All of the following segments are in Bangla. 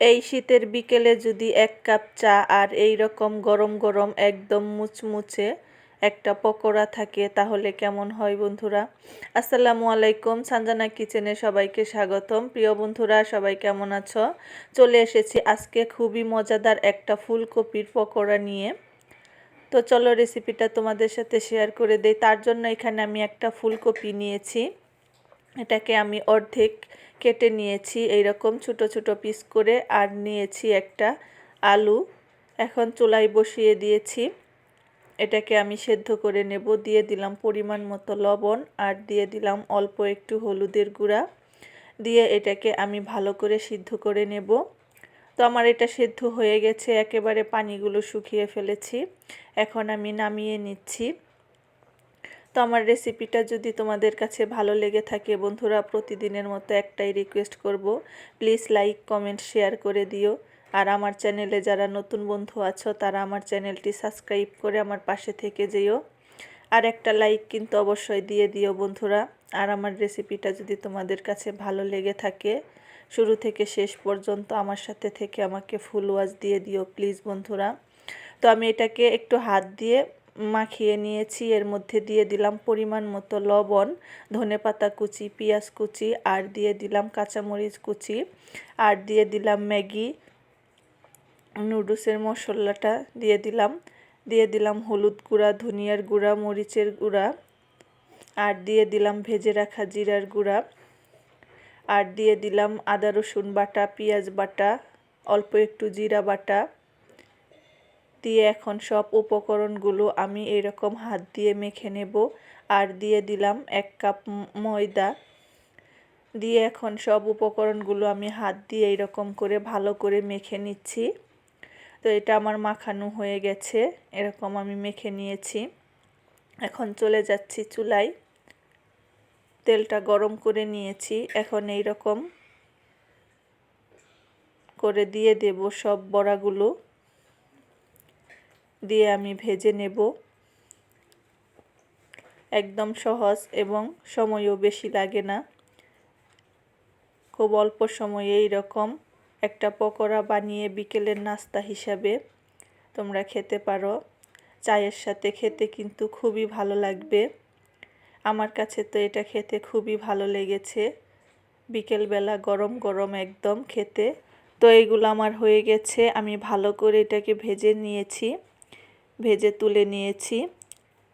এই শীতের বিকেলে যদি ১ কাপ চা আর এই রকম গরম গরম একদম মুচমুচে একটা পকোড়া থাকে তাহলে কেমন হয় বন্ধুরা। আসসালামু আলাইকুম, সানজানা কিচেনে সবাইকে স্বাগতম। প্রিয় বন্ধুরা, সবাই কেমন আছো? চলে এসেছি আজকে খুবই মজাদার একটা ফুলকপির পকোড়া নিয়ে। তো চলো রেসিপিটা তোমাদের সাথে শেয়ার করে দেই। তার জন্য এখানে আমি একটা ফুলকপি নিয়েছি। এটাকে আমি অর্ধেক কেটে নিয়েছি এইরকম ছোট ছোট পিস করে, আর নিয়েছি একটা আলু। এখন চুলায় বসিয়ে দিয়েছি, এটাকে আমি সেদ্ধ করে নেব। দিয়ে দিলাম পরিমাণ মতো লবণ, আর দিয়ে দিলাম অল্প একটু হলুদের গুঁড়া। দিয়ে এটাকে আমি ভালো করে সিদ্ধ করে নেব। তো আমার এটা সেদ্ধ হয়ে গেছে, একেবারে পানিগুলো শুকিয়ে ফেলেছি। এখন আমি নামিয়ে নিচ্ছি। তো আমার রেসিপিটা যদি তোমাদের কাছে ভালো লেগে থাকে বন্ধুরা, প্রতিদিনের মতো একটাই রিকোয়েস্ট করব, প্লিজ লাইক কমেন্ট শেয়ার করে দিও। আর আমার চ্যানেলে যারা নতুন বন্ধু আছো তারা আমার চ্যানেলটি সাবস্ক্রাইব করে আমার পাশে থেকে যেও। আর একটা লাইক কিন্তু অবশ্যই দিয়ে দিও বন্ধুরা। আর আমার রেসিপিটা যদি তোমাদের কাছে ভালো লেগে থাকে, শুরু থেকে শেষ পর্যন্ত আমার সাথে থেকে আমাকে ফুল ওয়াচ দিয়ে দিও প্লিজ বন্ধুরা। তো আমি এটাকে একটু হাত দিয়ে মাখিয়ে নিয়েছি। এর মধ্যে দিয়ে দিলাম পরিমাণ মতো লবণ, ধনেপাতা কুচি, পেঁয়াজ কুচি, আর দিয়ে দিলাম কাঁচামরিচ কুচি, আর দিয়ে দিলাম ম্যাগি নুডলসের মশলাটা দিয়ে দিলাম হলুদ গুঁড়া, ধনিয়ার গুঁড়া, মরিচের গুঁড়া, আর দিয়ে দিলাম ভেজে রাখা জিরার গুঁড়া, আর দিয়ে দিলাম আদা রসুন বাটা, পেঁয়াজ বাটা, অল্প একটু জিরা বাটা। দিয়ে এখন সব উপকরণগুলো আমি এরকম হাত দিয়ে মেখে নেব। আর দিয়ে দিলাম 1 কাপ ময়দা। দিয়ে এখন সব উপকরণগুলো আমি হাত দিয়ে এরকম করে ভালো করে মেখে নিচ্ছি। তো এটা আমার মাখানো হয়ে গেছে, এরকম আমি মেখে নিয়েছি। এখন চলে যাচ্ছি চুলায়, তেলটা গরম করে নিয়েছি। এখন এইরকম করে দিয়ে দেব সব বড়াগুলো, দিয়ে আমি ভেজে নেব। একদম সহজ এবং সময়ও বেশি লাগে না। খুব অল্প সময়ে এইরকম একটা পকোড়া বানিয়ে বিকেলের নাস্তা হিসাবে তোমরা খেতে পারো। চায়ের সাথে খেতে কিন্তু খুবই ভালো লাগবে। আমার কাছে তো এটা খেতে খুবই ভালো লেগেছে, বিকেলবেলা গরম গরম একদম খেতে। তো এইগুলো আমার হয়ে গেছে, আমি ভালো করে এটাকে ভেজে নিয়েছি, ভেজে তুলে নিয়েছি।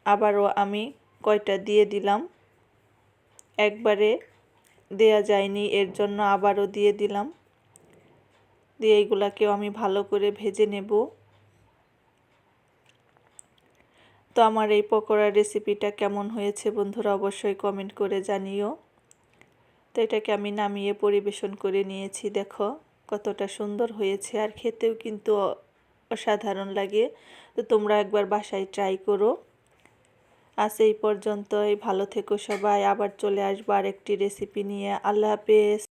আবারও আমি কয়টা দিয়ে দিলাম, একবারে দেয়া যায়নি এর জন্য আবারও দিয়ে দিলাম। দিয়ে এইগুলাকেও আমি ভালো করে ভেজে নেব। তো আমার এই পকোড়ার রেসিপিটা কেমন হয়েছে বন্ধুরা অবশ্যই কমেন্ট করে জানিও। তো এটাকে আমি নামিয়ে পরিবেশন করে নিয়েছি। দেখো কতটা সুন্দর হয়েছে, আর খেতেও কিন্তু অসাধারণ লাগে। তো তোমরা একবার বাসায় ট্রাই করো। আজ এই পর্যন্তই, ভালো থেকো সবাই। আবার চলে আসবো আরেকটি রেসিপি নিয়ে। আল্লাহ হাফেজ।